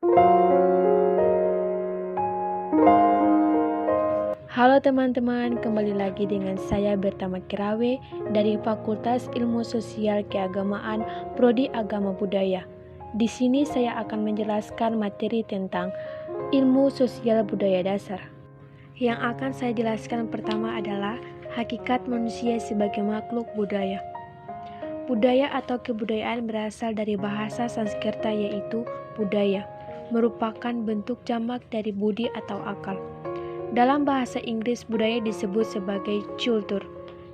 Halo teman-teman, kembali lagi dengan saya Bertama Kirawe dari Fakultas Ilmu Sosial Keagamaan Prodi Agama Budaya. Di sini saya akan menjelaskan materi tentang ilmu sosial budaya dasar. Yang akan saya jelaskan pertama adalah hakikat manusia sebagai makhluk budaya. Budaya atau kebudayaan berasal dari bahasa Sanskerta yaitu budaya, merupakan bentuk jamak dari budi atau akal. Dalam bahasa Inggris, budaya disebut sebagai culture,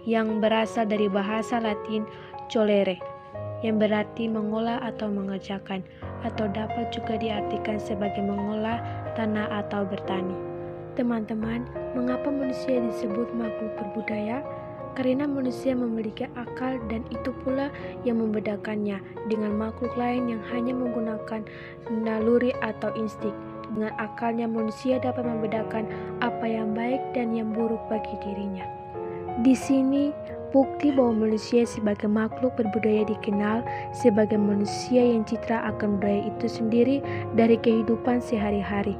yang berasal dari bahasa Latin colere, yang berarti mengolah atau mengerjakan, atau dapat juga diartikan sebagai mengolah tanah atau bertani. Teman-teman, mengapa manusia disebut makhluk berbudaya? Karena manusia memiliki akal dan itu pula yang membedakannya dengan makhluk lain yang hanya menggunakan naluri atau insting. Dengan akalnya manusia dapat membedakan apa yang baik dan yang buruk bagi dirinya. Di sini bukti bahwa manusia sebagai makhluk berbudaya dikenal sebagai manusia yang citra akan budaya itu sendiri dari kehidupan sehari-hari.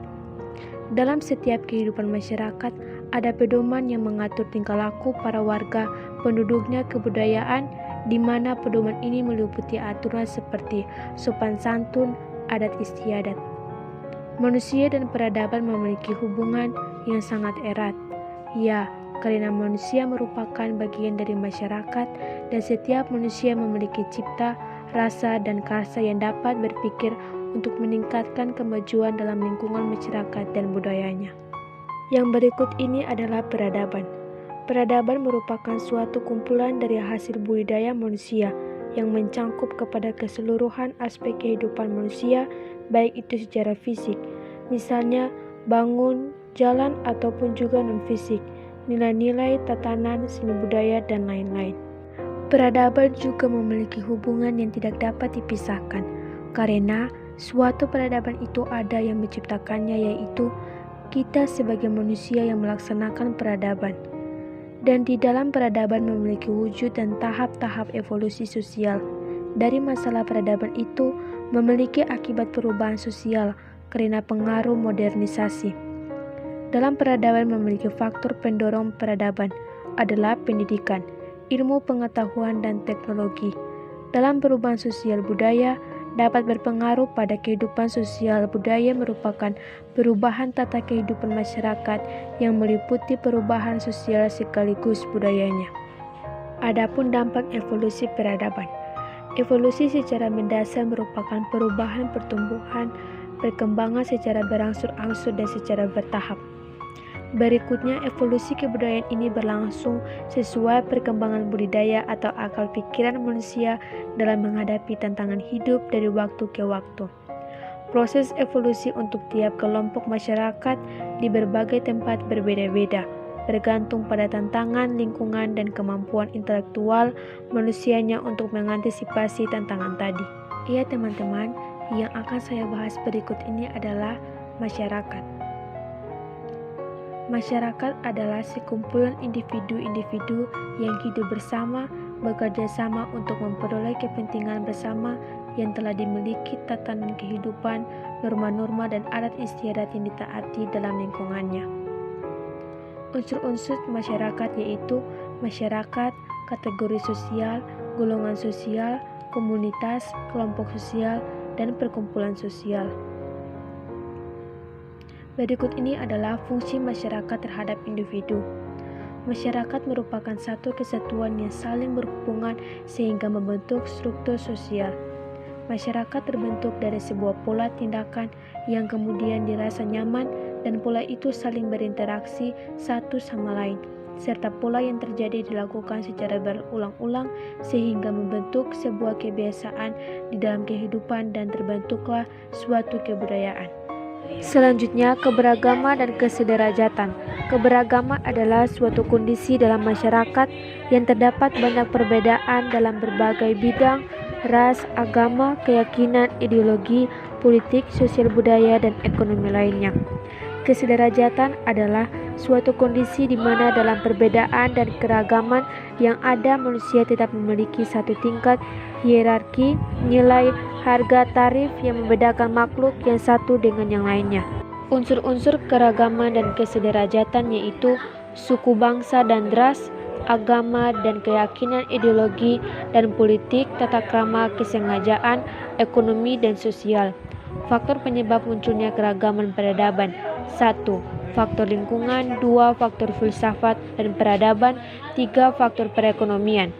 Dalam setiap kehidupan masyarakat ada pedoman yang mengatur tingkah laku para warga penduduknya kebudayaan, di mana pedoman ini meliputi aturan seperti sopan santun, adat istiadat. Manusia dan peradaban memiliki hubungan yang sangat erat. Ya, karena manusia merupakan bagian dari masyarakat dan setiap manusia memiliki cipta, rasa, dan karsa yang dapat berpikir untuk meningkatkan kemajuan dalam lingkungan masyarakat dan budayanya. Yang berikut ini adalah peradaban. Peradaban merupakan suatu kumpulan dari hasil budidaya manusia yang mencangkup kepada keseluruhan aspek kehidupan manusia, baik itu secara fisik, misalnya bangun, jalan, ataupun juga non-fisik, nilai-nilai, tatanan, seni budaya, dan lain-lain. Peradaban juga memiliki hubungan yang tidak dapat dipisahkan, karena suatu peradaban itu ada yang menciptakannya, yaitu kita sebagai manusia yang melaksanakan peradaban. Dan di dalam peradaban memiliki wujud dan tahap-tahap evolusi sosial. Dari masalah peradaban itu memiliki akibat perubahan sosial karena pengaruh modernisasi. Dalam peradaban memiliki faktor pendorong peradaban adalah pendidikan, ilmu pengetahuan dan teknologi. Dalam perubahan sosial budaya dapat berpengaruh pada kehidupan sosial budaya merupakan perubahan tata kehidupan masyarakat yang meliputi perubahan sosial sekaligus budayanya. Adapun dampak evolusi peradaban. Evolusi secara mendasar merupakan perubahan pertumbuhan, perkembangan secara berangsur-angsur dan secara bertahap. Berikutnya, evolusi kebudayaan ini berlangsung sesuai perkembangan budidaya atau akal pikiran manusia dalam menghadapi tantangan hidup dari waktu ke waktu. Proses evolusi untuk tiap kelompok masyarakat di berbagai tempat berbeda-beda, bergantung pada tantangan lingkungan dan kemampuan intelektual manusianya untuk mengantisipasi tantangan tadi. Iya teman-teman, yang akan saya bahas berikut ini adalah masyarakat. Masyarakat adalah sekumpulan individu-individu yang hidup bersama, bekerja sama untuk memperoleh kepentingan bersama yang telah dimiliki tatanan kehidupan, norma-norma dan adat istiadat yang ditaati dalam lingkungannya. Unsur-unsur masyarakat yaitu masyarakat, kategori sosial, golongan sosial, komunitas, kelompok sosial, dan perkumpulan sosial. Berikut ini adalah fungsi masyarakat terhadap individu. Masyarakat merupakan satu kesatuan yang saling berhubungan sehingga membentuk struktur sosial. Masyarakat terbentuk dari sebuah pola tindakan yang kemudian dirasa nyaman dan pola itu saling berinteraksi satu sama lain, serta pola yang terjadi dilakukan secara berulang-ulang sehingga membentuk sebuah kebiasaan di dalam kehidupan dan terbentuklah suatu kebudayaan. Selanjutnya, keberagaman dan kesederajatan. Keberagaman adalah suatu kondisi dalam masyarakat yang terdapat banyak perbedaan dalam berbagai bidang, ras, agama, keyakinan, ideologi, politik, sosial budaya, dan ekonomi lainnya. Kesederajatan adalah suatu kondisi di mana dalam perbedaan dan keragaman yang ada manusia tetap memiliki satu tingkat hierarki, nilai, harga, tarif yang membedakan makhluk yang satu dengan yang lainnya. Unsur-unsur keragaman dan kesederajatan yaitu suku, bangsa, dan ras, agama dan keyakinan, ideologi dan politik, tata krama, kesengajaan, ekonomi, dan sosial. Faktor penyebab munculnya keragaman peradaban: 1. Faktor lingkungan, 2. Faktor filsafat dan peradaban, 3. Faktor perekonomian.